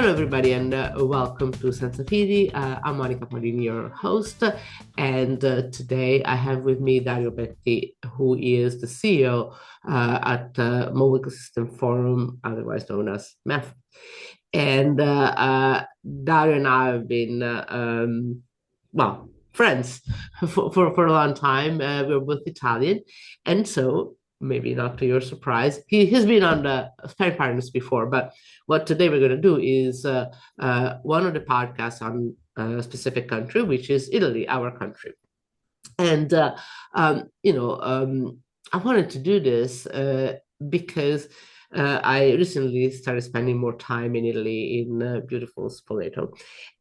Hello, everybody, and welcome to Senza Fidi. I'm Monica Polini, your host, and today I have with me Dario Betti, who is the CEO at Mobile Ecosystem Forum, otherwise known as MEF. And Dario and I have been, friends for a long time. We're both Italian, and so maybe not to your surprise, he's been on the Spanish Partners before, but what today we're going to do is one of the podcasts on a specific country, which is Italy, our country. And, I wanted to do this because I recently started spending more time in Italy, in beautiful Spoleto.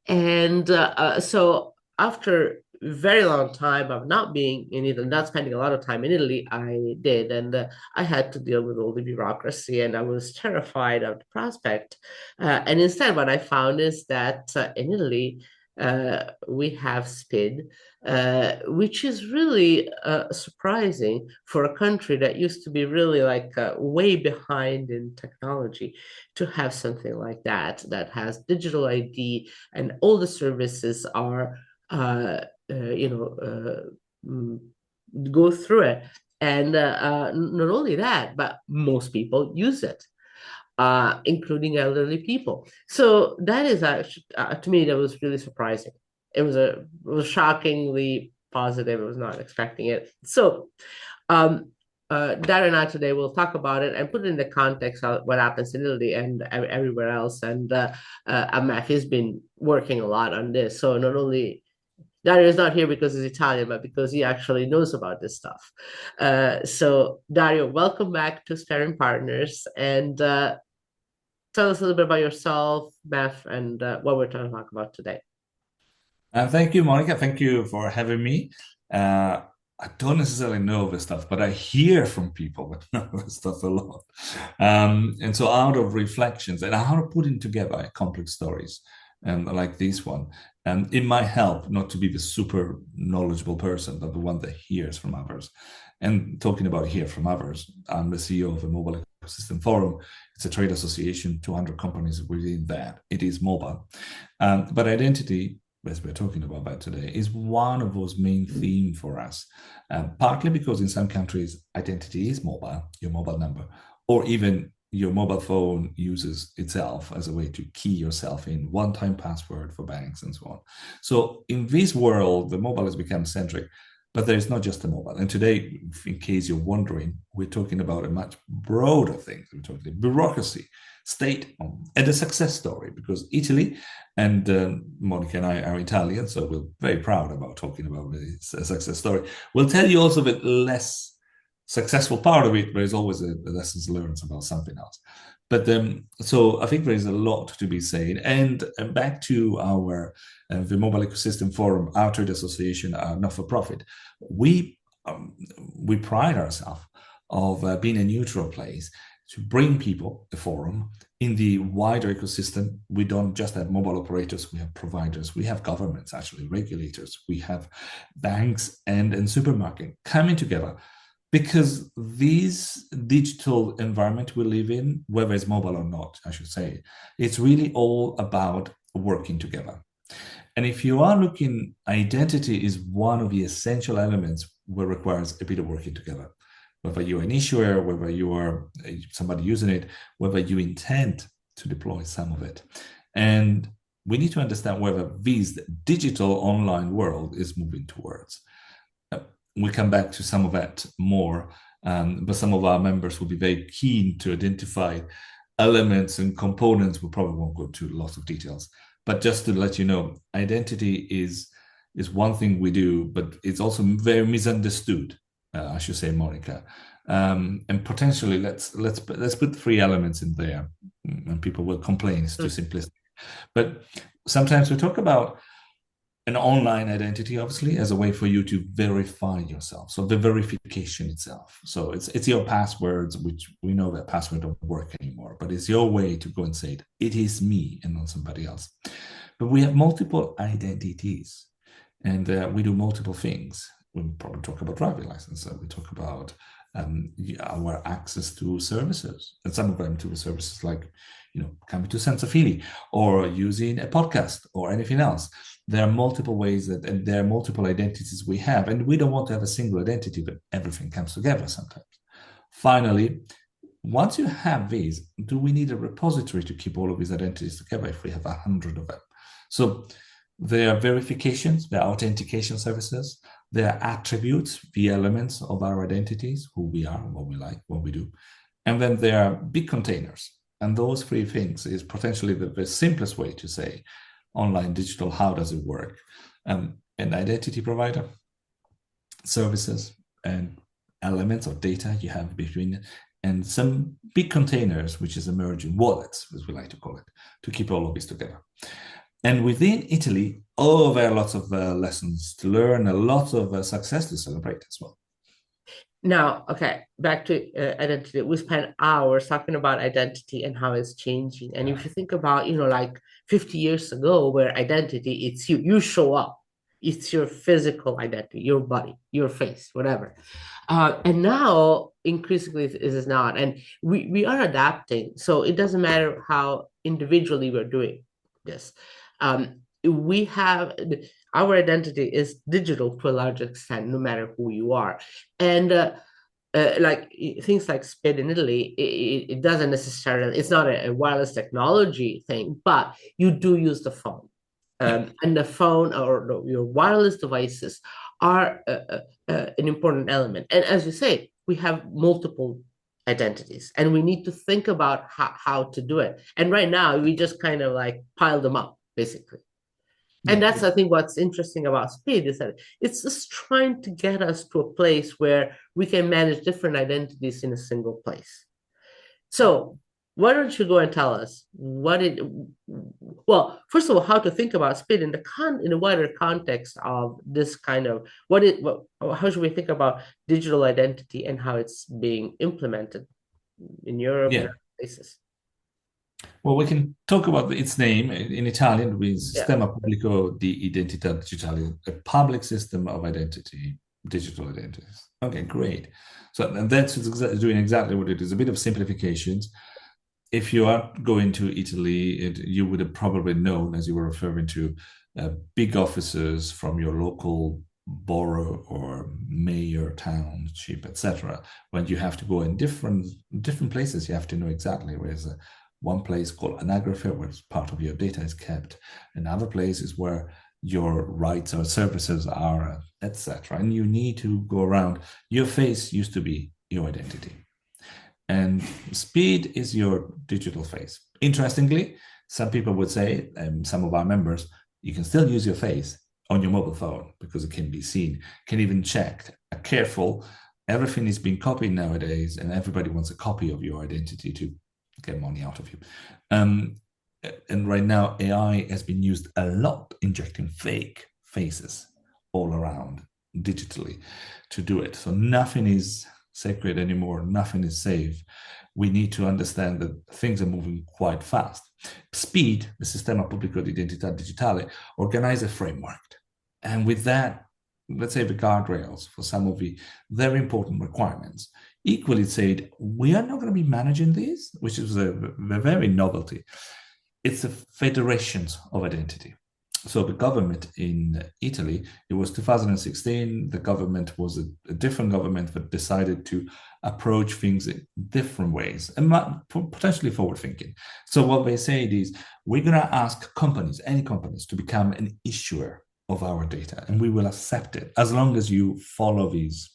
And so after a very long time of not being in Italy, not spending a lot of time in Italy, I did. And I had to deal with all the bureaucracy, and I was terrified of the prospect. And instead, what I found is that in Italy, we have SPID, which is really surprising for a country that used to be really like way behind in technology to have something like that, that has digital ID and all the services are, go through it. And not only that, but most people use it. Including elderly people. So that is actually, to me, that was really surprising. It was shockingly positive. I was not expecting it. So, Darren and I today will talk about it and put it in the context of what happens in Italy and everywhere else. And Amaf has been working a lot on this. So not only Dario is not here because he's Italian, but because he actually knows about this stuff. So Dario, welcome back to Sparing Partners, and tell us a little bit about yourself, MEF, and what we're trying to talk about today. Thank you, Monica. Thank you for having me. I don't necessarily know this stuff, but I hear from people that know this stuff a lot. And so out of reflections and out of putting together complex stories, like this one, it might help not to be the super knowledgeable person, but the one that hears from others. And talking about hear from others, I'm the CEO of the Mobile Ecosystem Forum. It's a trade association, 200 companies within that. It is mobile. But identity, as we're talking about that today, is one of those main themes for us. Partly because in some countries, identity is mobile, your mobile number, or even your mobile phone uses itself as a way to key yourself in, one-time password for banks and so on. So in this world, the mobile has become centric, but there is not just the mobile. And today, in case you're wondering, we're talking about a much broader thing. We're talking bureaucracy, state, and a success story, because Italy, and Monica and I are Italian, so we're very proud about talking about this success story. We'll tell you also the less successful part of it. There is always a lessons learned about something else. But so I think there is a lot to be said. And back to our the Mobile Ecosystem Forum, our trade association, not for profit. We pride ourselves of being a neutral place to bring people the forum in the wider ecosystem. We don't just have mobile operators, we have providers, we have governments, actually regulators, we have banks and supermarket coming together. Because this digital environment we live in, whether it's mobile or not, I should say, it's really all about working together. And if you are looking, identity is one of the essential elements where requires a bit of working together. Whether you're an issuer, whether you are somebody using it, whether you intend to deploy some of it. And we need to understand whether this digital online world is moving towards. We'll come back to some of that more, but some of our members will be very keen to identify elements and components. We probably won't go to lots of details, but just to let you know, identity is one thing we do, but it's also very misunderstood, I should say, Monica. And potentially, let's put three elements in there, and people will complain it's too simplistic. But sometimes we talk about an online identity, obviously, as a way for you to verify yourself. So the verification itself. So it's your passwords, which we know that password don't work anymore, but it's your way to go and say it is me and not somebody else. But we have multiple identities, and we do multiple things. We probably talk about driving license. We talk about our access to services, and some of them to services like, coming to Senza Fili or using a podcast or anything else. There are multiple ways and there are multiple identities we have, and we don't want to have a single identity, but everything comes together sometimes. Finally, once you have these, do we need a repository to keep all of these identities together if we have 100 of them? So there are verifications, there are authentication services, there are attributes, the elements of our identities, who we are, what we like, what we do. And then there are big containers. And those three things is potentially the simplest way to say online digital, how does it work? An identity provider, services, and elements of data you have between, and some big containers, which is emerging wallets, as we like to call it, to keep all of this together. And within Italy, there are lots of lessons to learn, a lot of success to celebrate as well. Now, okay, back to identity. We spent hours talking about identity and how it's changing. And if you think about, like 50 years ago, where identity, it's you show up. It's your physical identity, your body, your face, whatever. And now, increasingly, it is not. And we are adapting. So it doesn't matter how individually we're doing this. We have our identity is digital to a large extent, no matter who you are. And like things like SPID in Italy, it doesn't necessarily, it's not a wireless technology thing, but you do use the phone. And the phone or your wireless devices are an important element. And as you say, we have multiple identities and we need to think about how to do it. And right now, we just kind of like pile them up, basically. And that's, I think, what's interesting about SPID is that it's just trying to get us to a place where we can manage different identities in a single place. So why don't you go and tell us well, first of all, how to think about SPID in the wider context of this kind of, how should we think about digital identity and how it's being implemented in Europe and other places? Well, we can talk about its name in Italian, with Sistema Pubblico di Identità Digitale, a public system of identity, digital identities. Okay, great. So and that's doing exactly what it is, a bit of simplifications. If you are going to Italy, you would have probably known, as you were referring to, big offices from your local borough or mayor, township, etc. When you have to go in different places, you have to know exactly where's one place called anagraphy, where part of your data is kept. Another place is where your rights or services are, etc. And you need to go around. Your face used to be your identity. And SPID is your digital face. Interestingly, some people would say, some of our members, you can still use your face on your mobile phone because it can be seen, can even checked. Careful, everything is being copied nowadays, and everybody wants a copy of your identity to get money out of you. And right now, AI has been used a lot, injecting fake faces all around digitally to do it. So nothing is sacred anymore. Nothing is safe. We need to understand that things are moving quite fast. SPID, the Sistema Pubblico di Identità Digitale, organize a framework. And with that, let's say the guardrails for some of the very important requirements. Equally said, we are not going to be managing these, which is a very novelty. It's the federations of identity. So the government in Italy, it was 2016, the government was a different government that decided to approach things in different ways and potentially forward thinking. So what they said is, we're going to ask companies, any companies, to become an issuer of our data, and we will accept it as long as you follow these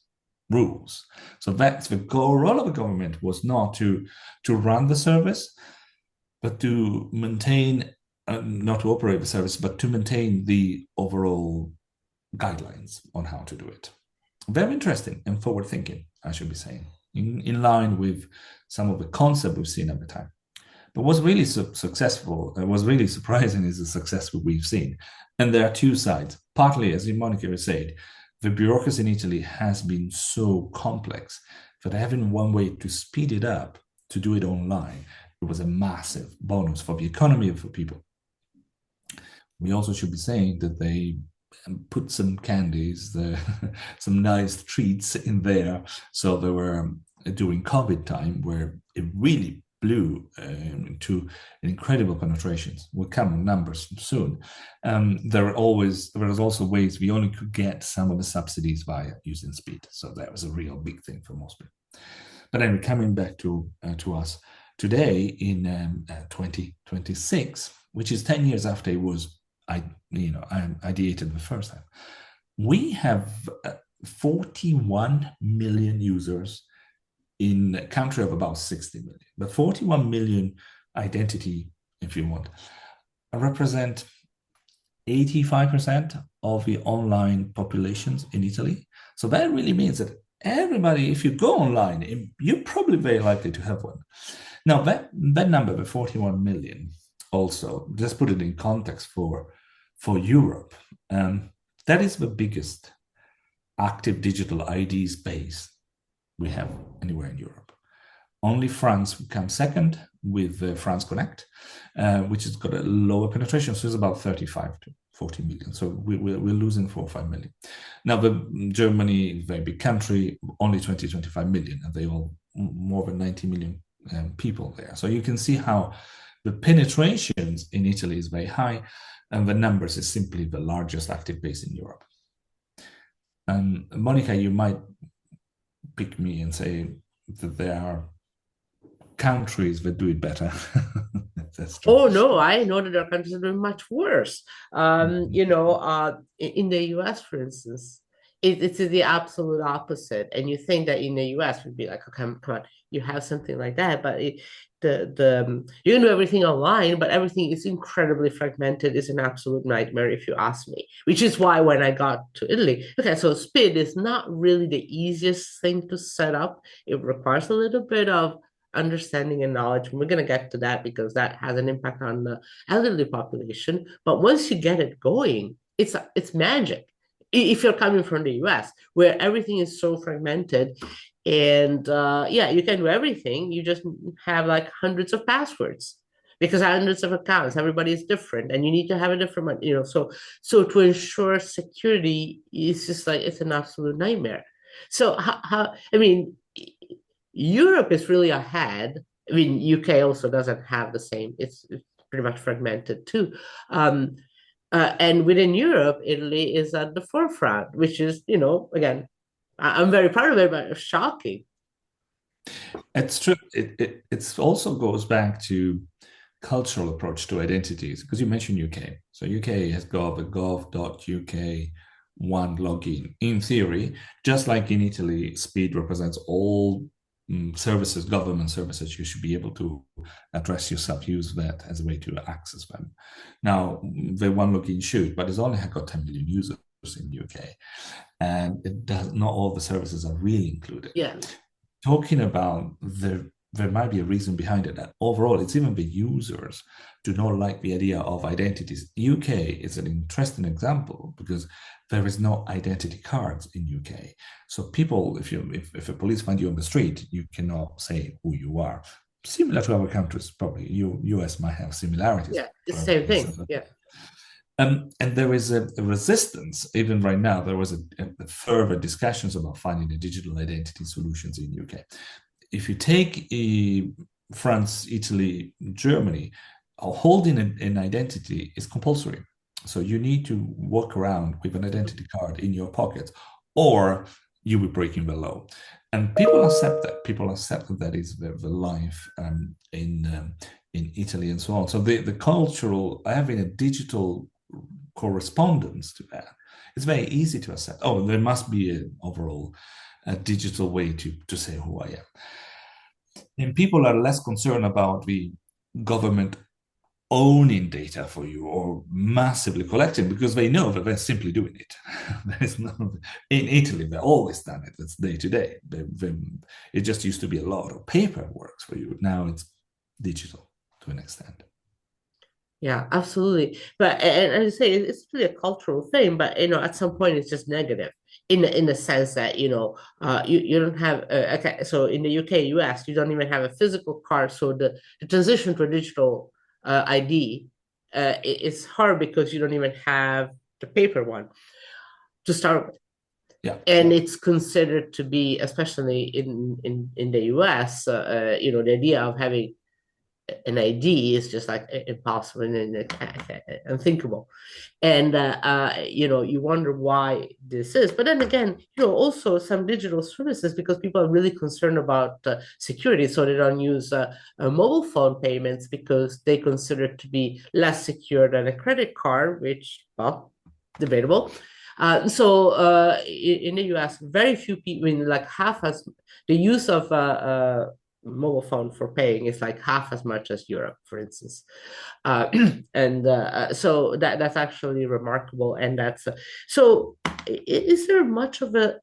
rules. So that's the role of the government, was not to run the service, but to maintain, not to operate the service, but to maintain the overall guidelines on how to do it. Very interesting and forward thinking, I should be saying, in line with some of the concept we've seen at the time. But what's really successful, what's really surprising is the success we've seen. And there are two sides. Partly, as Monica has said, the bureaucracy in Italy has been so complex that having one way to speed it up, to do it online, it was a massive bonus for the economy and for people. We also should be saying that they put some candies, some nice treats in there. So there were during COVID time where it really blew into incredible penetrations. We'll come in numbers soon. There was also ways we only could get some of the subsidies via using SPID. So that was a real big thing for most people. But anyway, coming back to us today in 2026, which is 10 years after it was ideated the first time, we have 41 million users in a country of about 60 million. But 41 million identity, if you want, represent 85% of the online populations in Italy. So that really means that everybody, if you go online, you're probably very likely to have one. Now, that number, the 41 million, also, just put it in context for Europe, that is the biggest active digital ID space we have anywhere in Europe. Only France comes second with France Connect, which has got a lower penetration, so it's about 35 to 40 million. So we're losing 4 or 5 million. Now, Germany, very big country, only 20, 25 million, and they all more than 90 million people there. So you can see how the penetrations in Italy is very high, and the numbers is simply the largest active base in Europe. Monica, you might pick me and say that there are countries that do it better. That's true. Oh no, I know that there are countries that are doing much worse. In the US, for instance, it's the absolute opposite. And you think that in the US would be like, oh, come on, you have something like that, but you can do everything online, but everything is incredibly fragmented. It's an absolute nightmare if you ask me. Which is why when I got to Italy, okay, so SPID is not really the easiest thing to set up. It requires a little bit of understanding and knowledge. And we're going to get to that because that has an impact on the elderly population. But once you get it going, it's magic. If you're coming from the US, where everything is so fragmented, and you can do everything. You just have like hundreds of passwords because hundreds of accounts. Everybody is different, and you need to have a different one. So to ensure security, it's just like it's an absolute nightmare. So Europe is really ahead. I mean, UK also doesn't have the same. It's pretty much fragmented too. And within Europe, Italy is at the forefront, which is, again, I'm very proud of it, but it's shocking. It's true. It also goes back to cultural approach to identities, because you mentioned UK. So UK has got the gov.uk one login. In theory, just like in Italy, SPID represents all services, government services. You should be able to address yourself, use that as a way to access them. Now, the one login should, but it's only got 10 million users in the UK, and it does not all the services are really included. Yeah. Talking about there might be a reason behind it. That overall, it's even the users do not like the idea of identities. UK is an interesting example because there is no identity cards in UK. So people, if a police find you on the street, you cannot say who you are. Similar to other countries, probably US might have similarities. Yeah, it's the same thing. Yeah. And there is a resistance, even right now, there was a further discussions about finding a digital identity solutions in UK. If you take France, Italy, Germany, holding an identity is compulsory. So you need to walk around with an identity card in your pocket, or you will be breaking the law. And people accept that. People accept that is the life in Italy and so on. So the cultural, having a digital correspondence to that, it's very easy to accept. Oh, there must be an overall a digital way to say who I am. And people are less concerned about the government owning data for you or massively collecting, because they know that they're simply doing it. There's no, in Italy, they've always done it. It's day to day. It just used to be a lot of paperwork for you. Now it's digital to an extent. Yeah, absolutely. But and I say it's really a cultural thing, but at some point it's just negative in the sense that you don't have okay. So in the UK, US, you don't even have a physical card. So the transition to a digital ID is hard because you don't even have the paper one to start with. Yeah. And it's considered to be, especially in the US, the idea of having an ID is just like impossible and unthinkable. And you wonder why this is. But then again, also some digital services, because people are really concerned about security, so they don't use mobile phone payments because they consider it to be less secure than a credit card, which, well, debatable. In the US, very few people, I mean, like half as the use of mobile phone for paying is like half as much as Europe, for instance. Uh, and so that's actually remarkable. And that's so. Is there much of a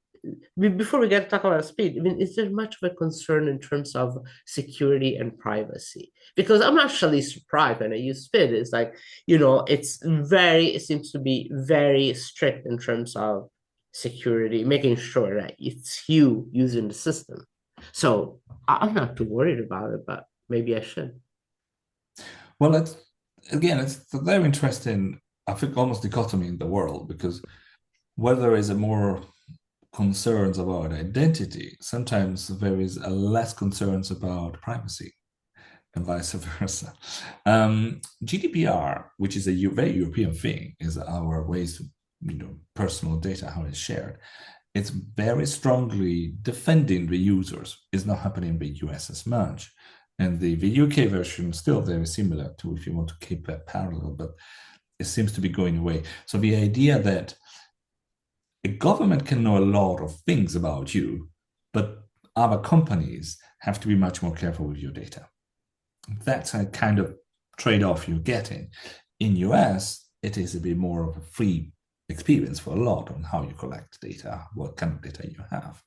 before we get to talk about speed? I mean, is there much of a concern in terms of security and privacy? Because I'm actually surprised when I use SPID. It's like it seems to be very strict in terms of security, making sure that it's you using the system. So I'm not too worried about it, but maybe I should. Well, it's a very interesting, I think, almost dichotomy in the world, because where there is a more concerns about identity, sometimes there is a less concerns about privacy, and vice versa. GDPR, which is a very European thing, is our ways to, personal data, how it's shared. It's very strongly defending the users. It's not happening in the US as much. And the UK version is still very similar to, if you want to keep that parallel, but it seems to be going away. So the idea that a government can know a lot of things about you, but other companies have to be much more careful with your data. That's a kind of trade-off you're getting. In US, it is a bit more of a free experience for a lot on how you collect data, what kind of data you have.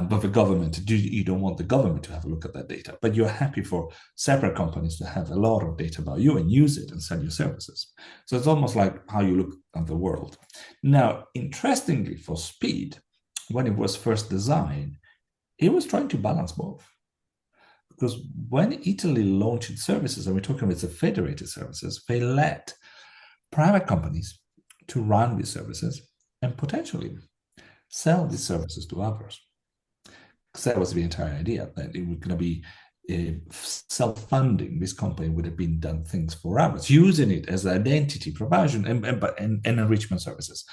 But the government, you don't want the government to have a look at that data, but you're happy for separate companies to have a lot of data about you and use it and sell your services. So it's almost like how you look at the world. Now, interestingly, for SPID, when it was first designed, it was trying to balance both. Because when Italy launched its services, and we're talking about its federated services, they let private companies to run these services and potentially sell these services to others. Because that was the entire idea, that it was going to be self-funding. This company would have been done things for others, using it as identity provision and enrichment services.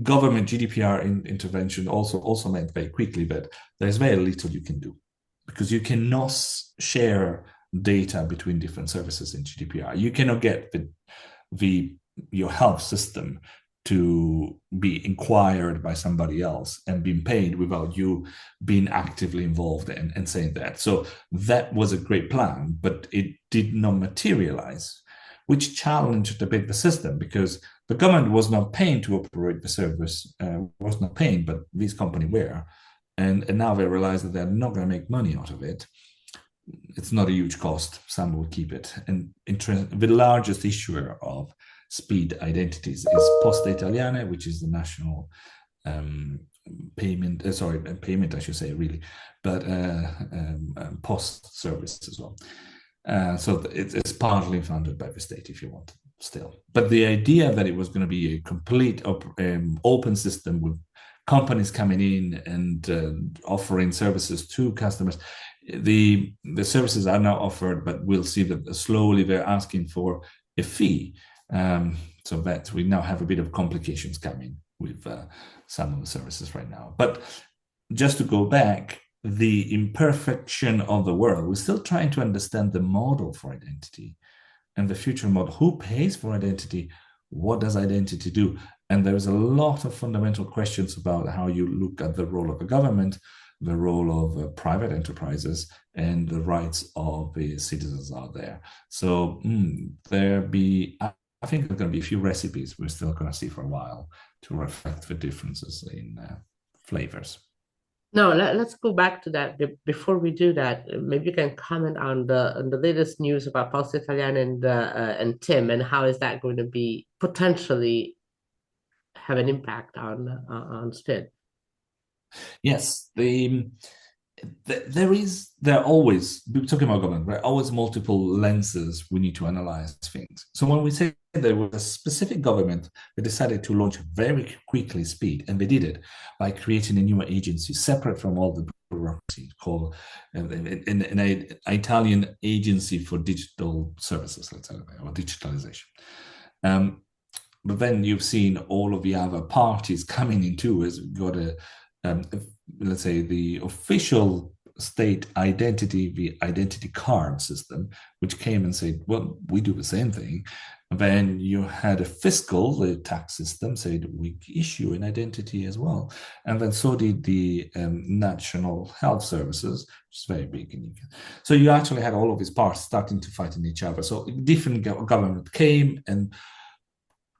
Government GDPR intervention also meant very quickly that there's very little you can do, because you cannot share data between different services in GDPR. You cannot get your health system to be inquired by somebody else and being paid without you being actively involved and saying that. So that was a great plan, but it did not materialize, which challenged a bit the system, because the government was not paying to operate the service, was not paying, but these companies were. And now they realize that they're not going to make money out of it. It's not a huge cost. Some will keep it. And the largest issuer of SPID identities is Poste Italiane, which is the national payment, I should say, really, but post service as well. So it's partly funded by the state, if you want, still. But the idea that it was going to be a complete open system with companies coming in and offering services to customers, the services are now offered, but we'll see that slowly they're asking for a fee. So that we now have a bit of complications coming with some of the services right now. But just to go back, the imperfection of the world, we're still trying to understand the model for identity and the future model. Who pays for identity? What does identity do? And there's a lot of fundamental questions about how you look at the role of the government, the role of private enterprises, and the rights of the citizens out there. So I think there's going to be a few recipes we're still going to see for a while to reflect the differences in flavors. No, let's go back to that. Before we do that, maybe you can comment on the latest news about Poste Italiane and Tim, and how is that going to be potentially have an impact on SPID? Yes, there are always, we're talking about government, there are always multiple lenses we need to analyze things. So when we say there was a specific government that decided to launch very quickly SPID, and they did it by creating a new agency separate from all the bureaucracy called an Italian agency for digital services, let's say, or digitalization. But then you've seen all of the other parties coming in too, as we've got let's say, the official state identity, the identity card system, which came and said, well, we do the same thing. And then you had a fiscal, the tax system, said we issue an identity as well. And then so did the National Health Services, which is very big. So you actually had all of these parts starting to fight in each other. So different government came and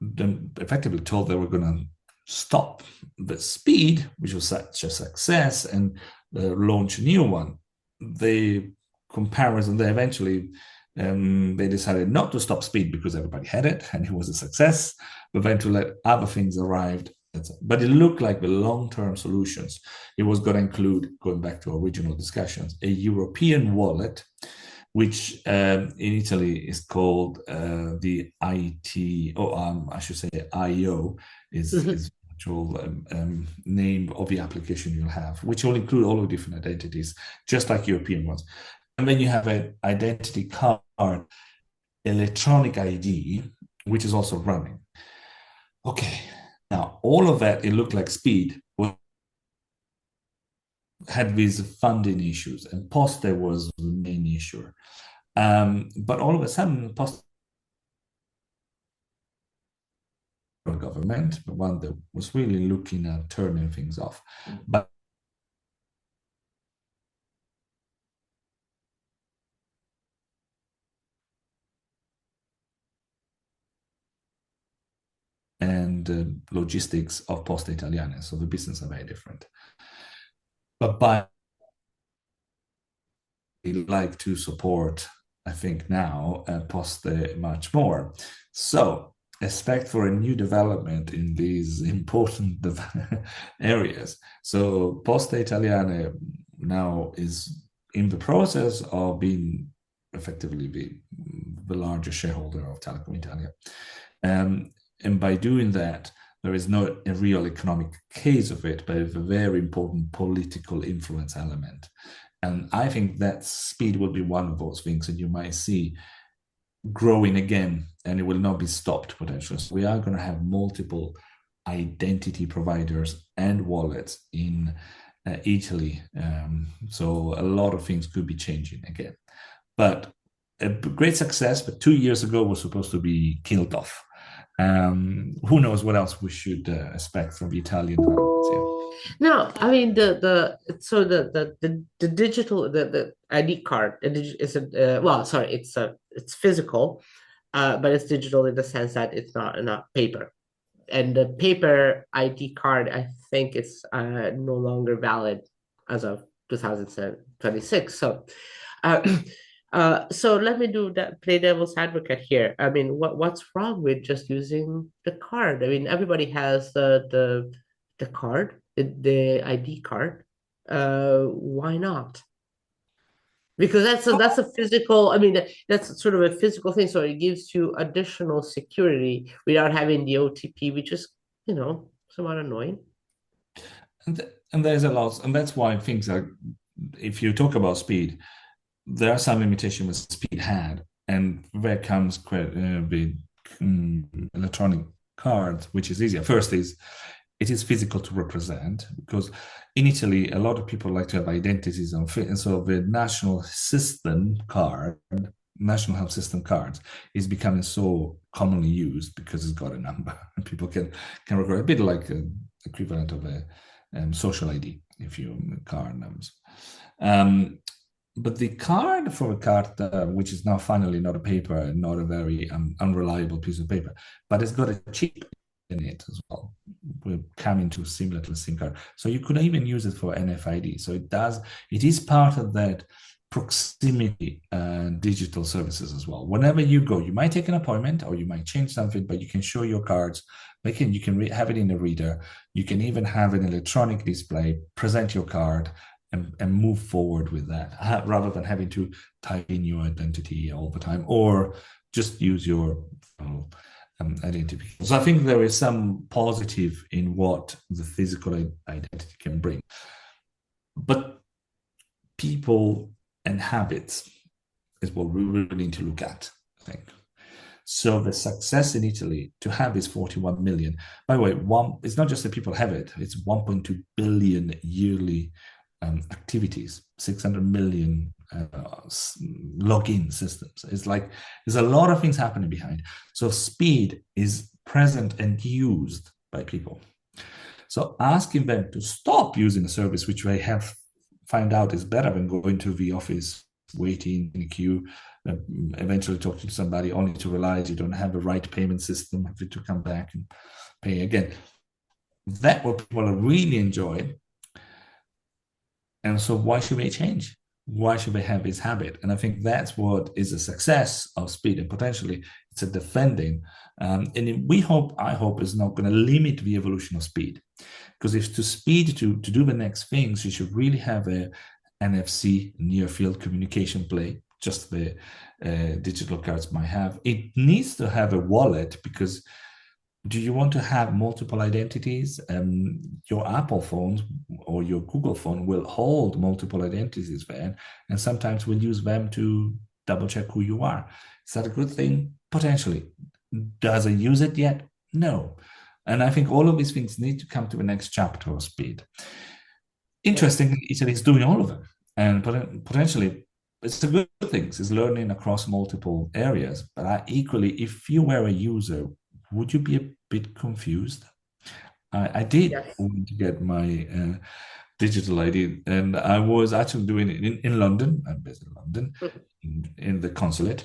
then effectively told they were going to stop the SPID, which was such a success, and launch a new one. The comparison, they eventually they decided not to stop SPID because everybody had it and it was a success, but then to let other things arrive. But it looked like the long-term solutions. It was going to include, going back to original discussions, a European wallet, which in Italy is called the IT, or I should say IO, is the actual name of the application you'll have, which will include all the different identities, just like European ones. And then you have an identity card, electronic ID, which is also running. Okay, now all of that, it looked like SPID had these funding issues, and Poste was the main issue. But all of a sudden, Poste government, the one that was really looking at turning things off. But and logistics of Poste Italiane, so the business are very different. But by like to support, I think now, Poste much more. So expect for a new development in these important areas. So Poste Italiane now is in the process of being effectively the largest shareholder of Telecom Italia. And by doing that, there is not a real economic case of it, but it's a very important political influence element. And I think that SPID will be one of those things that you might see growing again, and it will not be stopped potentially. So we are going to have multiple identity providers and wallets in Italy. So a lot of things could be changing again. But a great success, but 2 years ago was supposed to be killed off. Who knows what else we should expect from the Italian developments here. No, I mean the digital the ID card is a well, sorry, it's physical, but it's digital in the sense that it's not paper. And the paper ID card, I think it's no longer valid as of 2026. So so let me do that, play devil's advocate here. I mean, what's wrong with just using the card? I mean, everybody has the card, the ID card. Why not? Because that's a physical, I mean, that's sort of a physical thing. So it gives you additional security without having the OTP, which is, somewhat annoying. And there's a lot, and that's why things are, if you talk about SPID, there are some limitations SPID had, and there comes the electronic card, which is easier. First is, it is physical to represent, because in Italy, a lot of people like to have identities on fit. And so the national health system card is becoming so commonly used because it's got a number and people can record a bit like an equivalent of a social ID, if you card numbers. But the card for a card, which is now finally not a paper, not a very unreliable piece of paper, but it's got a chip in it as well. Will come into similar to a SIM card. So you could even use it for NFID. So it is part of that proximity digital services as well. Whenever you go, you might take an appointment or you might change something, but you can show your cards. You can have it in a reader. You can even have an electronic display, present your card, and move forward with that, rather than having to type in your identity all the time, or just use your identification. So I think there is some positive in what the physical identity can bring. But people and habits is what we really need to look at, I think. So the success in Italy to have is 41 million. By the way, it's not just that people have it, it's 1.2 billion yearly activities, 600 million login systems. It's like there's a lot of things happening behind. So SPID is present and used by people. So asking them to stop using a service which they have found out is better than going to the office, waiting in a queue, eventually talking to somebody only to realize you don't have the right payment system, have to come back and pay again. That what people really enjoy. And so why should they change? Why should they have this habit? And I think that's what is a success of SPID, and potentially it's a defending. And I hope is not going to limit the evolution of SPID. Because if to SPID to do the next things, you should really have a NFC, near field communication play, just the digital cards might have. It needs to have a wallet, because do you want to have multiple identities? Your Apple phone or your Google phone will hold multiple identities there, and sometimes we'll use them to double check who you are. Is that a good thing? Potentially. Does it use it yet? No. And I think all of these things need to come to the next chapter of SPID. Interesting, Italy is doing all of them, and potentially it's a good thing. It's learning across multiple areas. But equally, if you were a user, would you be a bit confused? I did want to get my digital ID, and I was actually doing it in London. I'm based in London, in the consulate.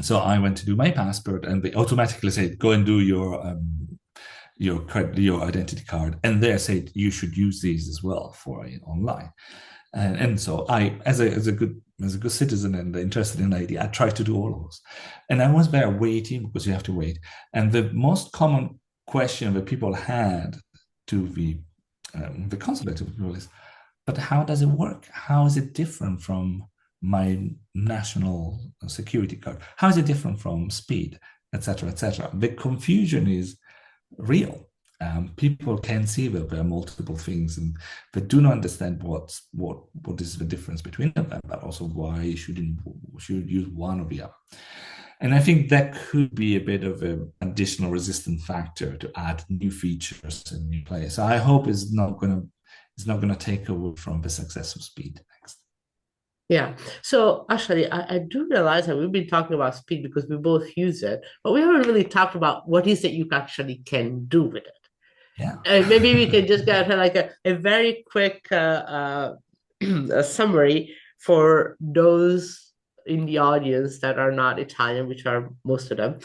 So I went to do my passport, and they automatically said, "Go and do your identity card," and they said you should use these as well for online. And so I, as a good citizen and interested in ID, I tried to do all of those. And I was there waiting, because you have to wait. And the most common question that people had to the consulate is, but how does it work? How is it different from my national security card? How is it different from SPID, etc., etc.? The confusion is real. People can see that there are multiple things, and they do not understand what is the difference between them, but also why you should use one or the other. And I think that could be a bit of an additional resistant factor to add new features and new players. So I hope it's not going to take away from the success of SPID next. Yeah. So actually, I do realize that we've been talking about SPID because we both use it, but we haven't really talked about what is it you actually can do with it. Yeah. Maybe we can just get like a very quick a summary for those in the audience that are not Italian, which are most of them.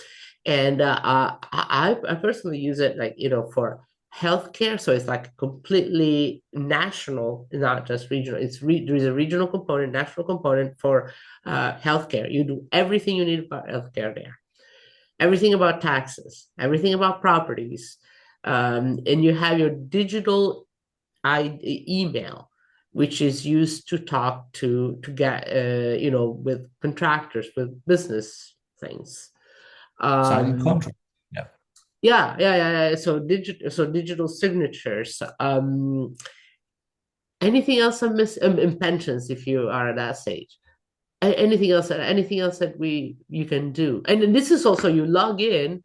And I personally use it, like, for healthcare. So it's like completely national, not just regional. There is a regional component, national component for healthcare. You do everything you need about healthcare there. Everything about taxes, everything about properties. And you have your digital email, which is used to talk to get with contractors, with business things. Signing contract. Yeah. So digital signatures. Anything else I'm missing? In pensions, if you are at that stage. Anything else that you can do? And this is also, you log in,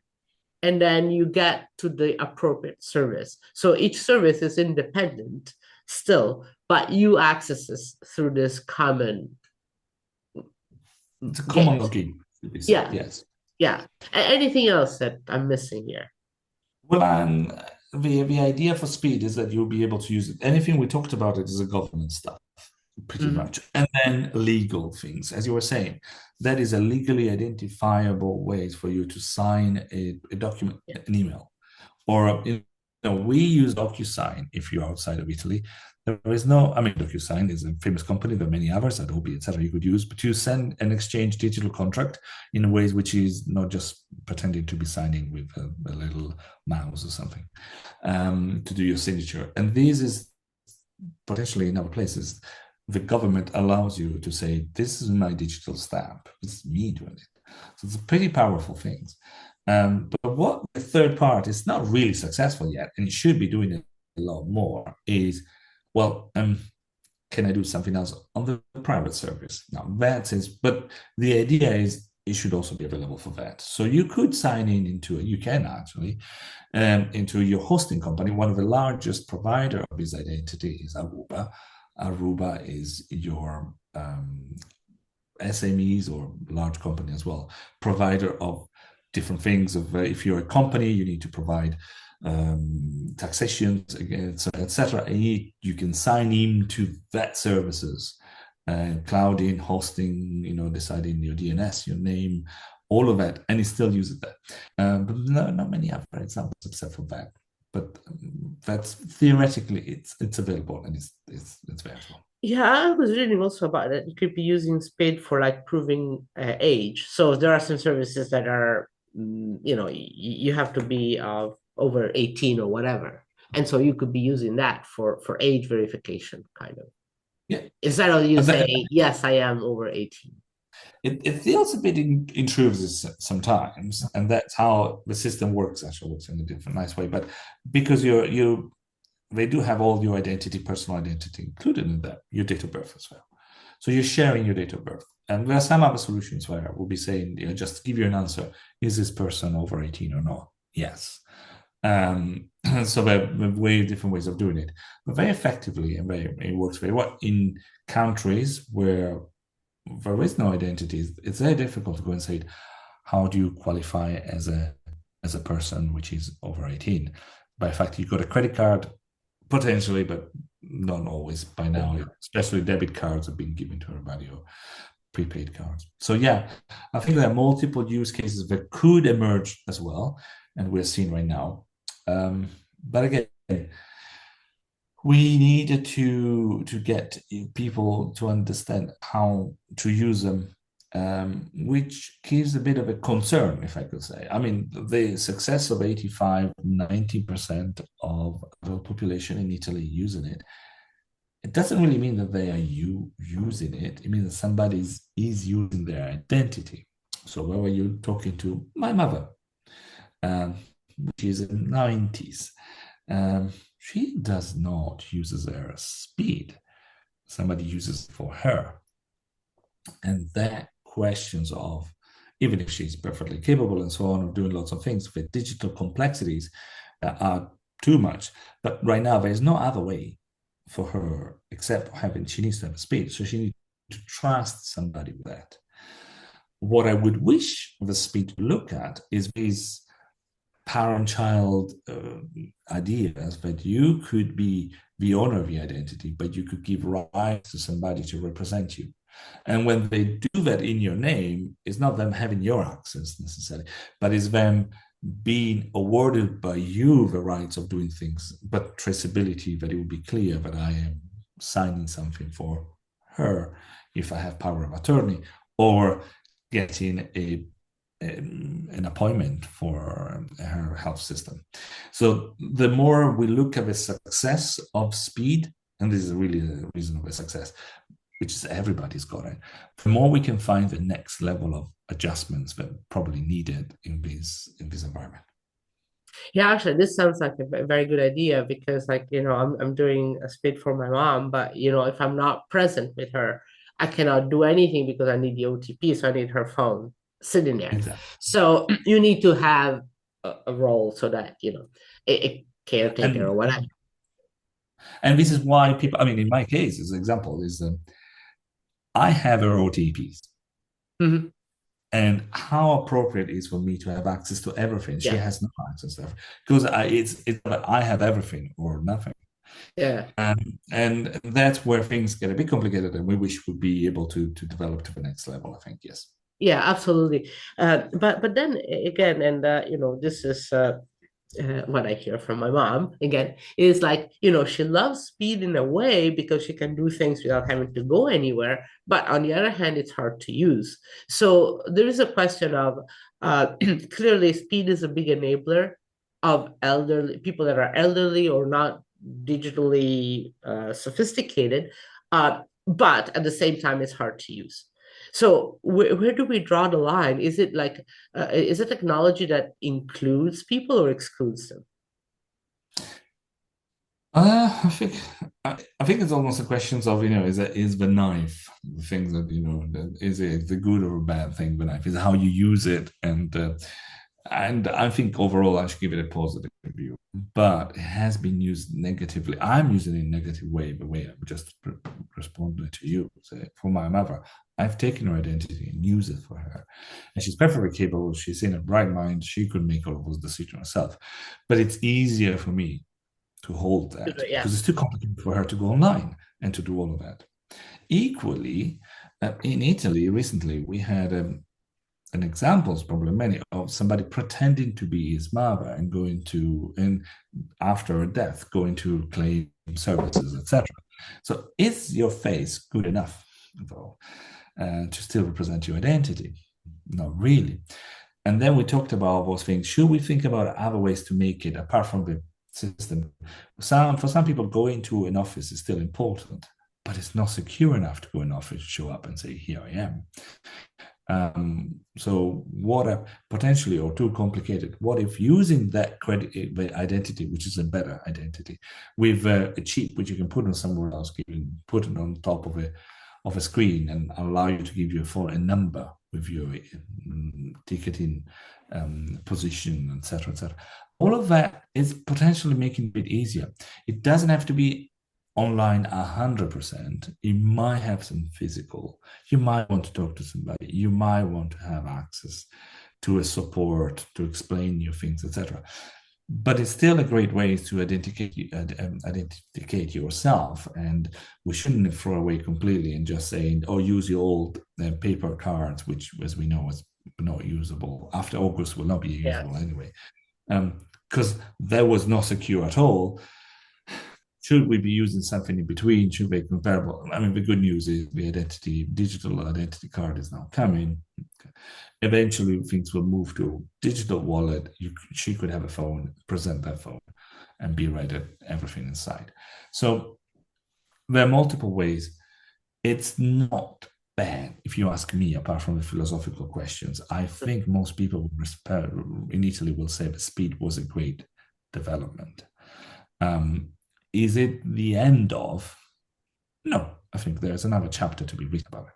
and then you get to the appropriate service. So each service is independent still, but you access this through this common. It's a common login. Yeah. Yes. Yeah. Anything else that I'm missing here? Well, the idea for SPID is that you'll be able to use it. Anything we talked about it is a governance stuff, pretty much. And then legal things, as you were saying, that is a legally identifiable way for you to sign a document, an email. Or, we use DocuSign if you're outside of Italy. There is DocuSign is a famous company. There are many others, Adobe, etc. you could use, but you send and exchange digital contract in a way which is not just pretending to be signing with a little mouse or something to do your signature. And this is potentially in other places. The government allows you to say, this is my digital stamp. It's me doing it. So it's a pretty powerful thing. But what the third part is not really successful yet, and it should be doing it a lot more, is, well, can I do something else on the private service? Now, that is, but the idea is it should also be available for that. So you could sign in you can actually, into your hosting company. One of the largest provider of this identity is Aruba. Aruba is your SMEs or large company as well, provider of different things. Of if you're a company, you need to provide taxation, etc. And you can sign in to that services, clouding, hosting, deciding your DNS, your name, all of that, and it still uses that. But not many other examples except for that. But that's theoretically it's available and it's there as well. Yeah, I was reading also about that. You could be using SPID for like proving age. So there are some services that are, you have to be over 18 or whatever. And so you could be using that for age verification, kind of. Yeah. Instead of you And that, say, yes, I am over 18. it feels a bit intrusive sometimes, and that's how the system works. Actually, works in a different, nice way. But because they do have all your identity, personal identity included in that, your date of birth as well. So you're sharing your date of birth. And there are some other solutions where we'll be saying, just give you an answer: is this person over 18 or not? Yes. So there are way different ways of doing it, but very effectively, and it works very well in countries where there is no identity. It's very difficult to go and say, how do you qualify as a person which is over 18? By fact, you got a credit card, potentially, but not always by now, especially debit cards have been given to everybody, or prepaid cards. So yeah, I think there are multiple use cases that could emerge as well, and we're seeing right now. But again, we needed to get people to understand how to use them, which gives a bit of a concern, if I could say. I mean, the success of 85, 90% of the population in Italy using it, it doesn't really mean that they are using it. It means that somebody is using their identity. So where were you talking to my mother, which is in the 90s? She does not use it as SPID. Somebody uses it for her. And that questions of, even if she's perfectly capable and so on, of doing lots of things, the digital complexities are too much. But right now, there's no other way for her except she needs to have a SPID. So she needs to trust somebody with that. What I would wish the SPID to look at is these parent-child ideas that you could be the owner of the identity, but you could give rights to somebody to represent you. And when they do that in your name, it's not them having your access necessarily, but it's them being awarded by you the rights of doing things, but traceability, that it will be clear that I am signing something for her if I have power of attorney, or getting an appointment for her health system. So the more we look at the success of SPID, and this is really the reason of the success, which is everybody's got it, the more we can find the next level of adjustments that probably needed in this environment. Yeah, actually, this sounds like a very good idea because, like, I'm doing a SPID for my mom, but if I'm not present with her, I cannot do anything because I need the OTP, so I need her phone sitting there. Exactly. So you need to have a role so that a caretaker or And whatever. and this is why people, I mean, in my case, as an example, is I have her OTPs. Mhm. And how appropriate it is for me to have access to everything. She Yeah, has no access to everything because it's I have everything or nothing. yeah. And that's where things get a bit complicated, and we wish we'd be able to develop to the next level, I think. Yes. Yeah, absolutely. But then again, and this is what I hear from my mom again is like, she loves speed in a way because she can do things without having to go anywhere. But on the other hand, it's hard to use. So there is a question of clearly speed is a big enabler of elderly people that are elderly or not digitally sophisticated. But at the same time, it's hard to use. So where do we draw the line? Is it like is it technology that includes people or excludes them? I think I think it's almost a question of, is the knife the thing that, is it the good or a bad thing? The knife is how you use it, and I think overall I should give it a positive review. But it has been used negatively. I'm using it in a negative way, the way I just responded to you. So for my mother, I've taken her identity and used it for her, and she's perfectly capable. She's in her right mind. She could make all of those decisions herself. But it's easier for me to hold that Yeah. because it's too complicated for her to go online and to do all of that. Equally, in Italy recently, we had an examples, probably many, of somebody pretending to be his mother and and after her death, going to claim services, etc. So is your face good enough, though, to still represent your identity? Not really. And then we talked about those things. Should we think about other ways to make it apart from the system? For some people, going to an office is still important, but it's not secure enough to go in office, show up and say, here I am. So what a potentially or too complicated. What if using that credit identity, which is a better identity, with a chip which you can put on somewhere else, you can put it on top of a screen and allow you to give you a number with your ticketing position, etc., etc. All of that is potentially making it a bit easier. It doesn't have to be online 100%. You might have some physical. You might want to talk to somebody. You might want to have access to a support to explain your things, etc. But it's still a great way to identify yourself, and we shouldn't throw away completely and just saying, "Oh, use your old paper cards," which, as we know, is not usable. After August, will not be usable anyway, because that was not secure at all. Should we be using something in between? Should be comparable? I mean, the good news is the digital identity card is now coming. Eventually, things will move to digital wallet. She could have a phone, present that phone, and be read at everything inside. So there are multiple ways. It's not bad, if you ask me, apart from the philosophical questions. I think most people in Italy will say that SPID was a great development. Is it the end of? No, I think there's another chapter to be written about it.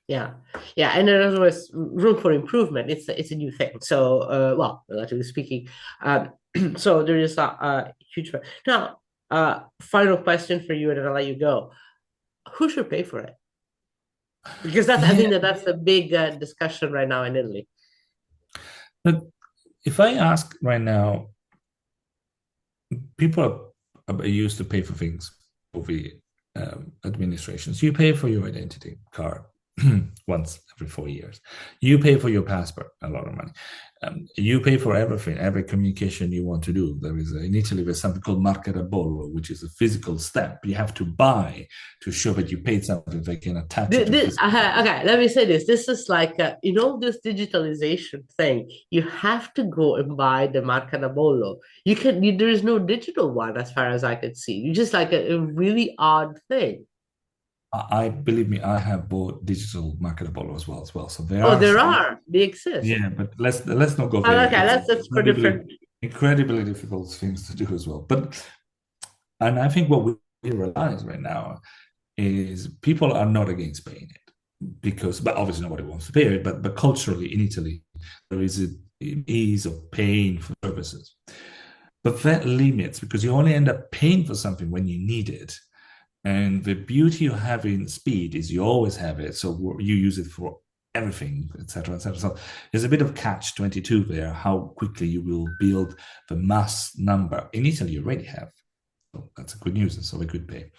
Yeah, yeah, and there's always room for improvement. It's a new thing. So, well, relatively speaking, so there is a huge. Now, final question for you, and then I'll let you go. Who should pay for it? Because I Yeah, think that's a big discussion right now in Italy. but if I ask right now, people are used to pay for things for the administrations. You pay for your identity card once every 4 years. You pay for your passport, a lot of money. You pay for everything, every communication you want to do. In Italy, there's something called marca da bollo, which is a physical stamp you have to buy to show that you paid something. They can attach it to Okay, let me say this. This is like, this digitalization thing. You have to go and buy the marca da bollo. There is no digital one as far as I could see. You just like a really odd thing. I believe me, I have bought digital marca da bollo as well. So there Oh, are there some. are. They exist. Yeah, but let's not go Oh, there. okay, It's that's for different. incredibly difficult things to do as well. And I think what we realize right now is people are not against paying it but obviously nobody wants to pay it. But culturally in Italy, there is an ease of paying for services. But that limits because you only end up paying for something when you need it. And the beauty of having SPID is you always have it. So you use it for everything, etc., etc. So there's a bit of catch-22 there, how quickly you will build the mass number. In Italy, you already have. So that's a good news, and so we could pay.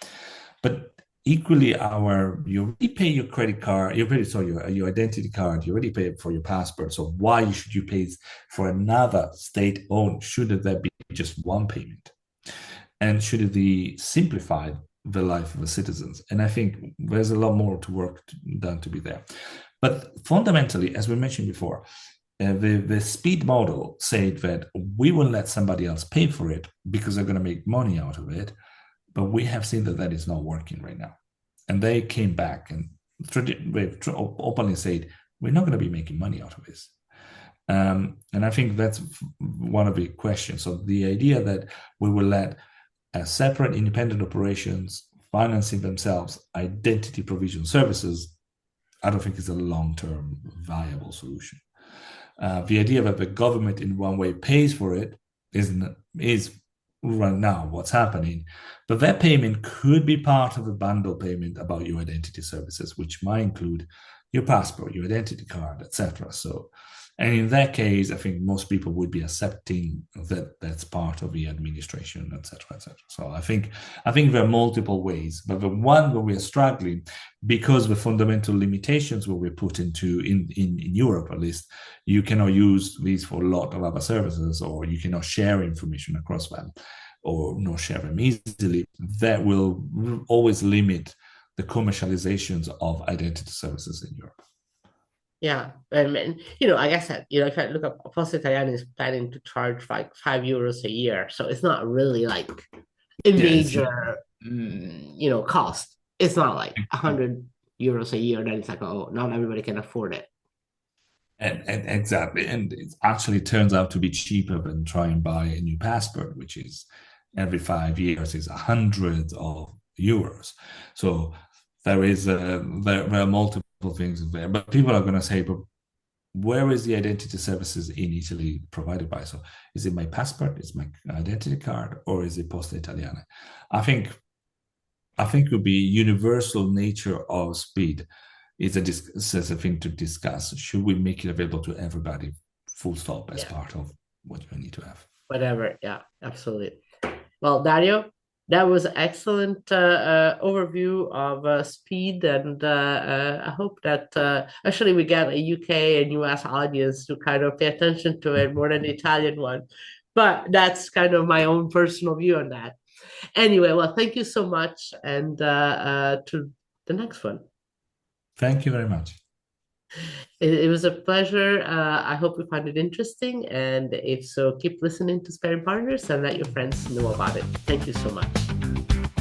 But equally, you already pay your credit card, your identity card, you already pay for your passport. So why should you pay for another state-owned? Should there be just one payment? And should it be simplified the life of the citizens? And I think there's a lot more to work done to be there. But fundamentally, as we mentioned before, the SPID model said that we will let somebody else pay for it because they're going to make money out of it. But we have seen that is not working right now. And they came back and openly said, we're not going to be making money out of this. And I think that's one of the questions. So the idea that we will let separate independent operations financing themselves identity provision services, I don't think is a long-term viable solution. The idea that the government in one way pays for it is right now what's happening, but that payment could be part of a bundle payment about your identity services, which might include your passport, your identity card, etc. So, and in that case, I think most people would be accepting that that's part of the administration, etc., etc. So I think there are multiple ways, but the one where we are struggling because the fundamental limitations where we put into in Europe, at least, you cannot use these for a lot of other services, or you cannot share information across them, or not share them easily. That will always limit the commercializations of identity services in Europe. Yeah, and like I said, if I look up, Poste Italiane is planning to charge like €5 a year, so it's not really like a Yeah, major, cost. It's not like €100 a year. Then it's like, oh, not everybody can afford it. and exactly, and it actually turns out to be cheaper than try and buy a new passport, which is every 5 years is €100. So there are multiple things there, but people are going to say, but where is the identity services in Italy provided by? So is it my passport, is my identity card, or is it Poste Italiane? I think it would be universal nature of SPID is a thing to discuss. Should we make it available to everybody, full stop, as part of what you need to have? Whatever. Yeah, absolutely. Well, Dario, that was an excellent overview of SPID, and I hope that actually we get a UK and US audience to kind of pay attention to it more than the Italian one. But that's kind of my own personal view on that. Anyway, well, thank you so much, and to the next one. Thank you very much. It was a pleasure. I hope you find it interesting, and if so, keep listening to Sparring Partners and let your friends know about it. Thank you so much.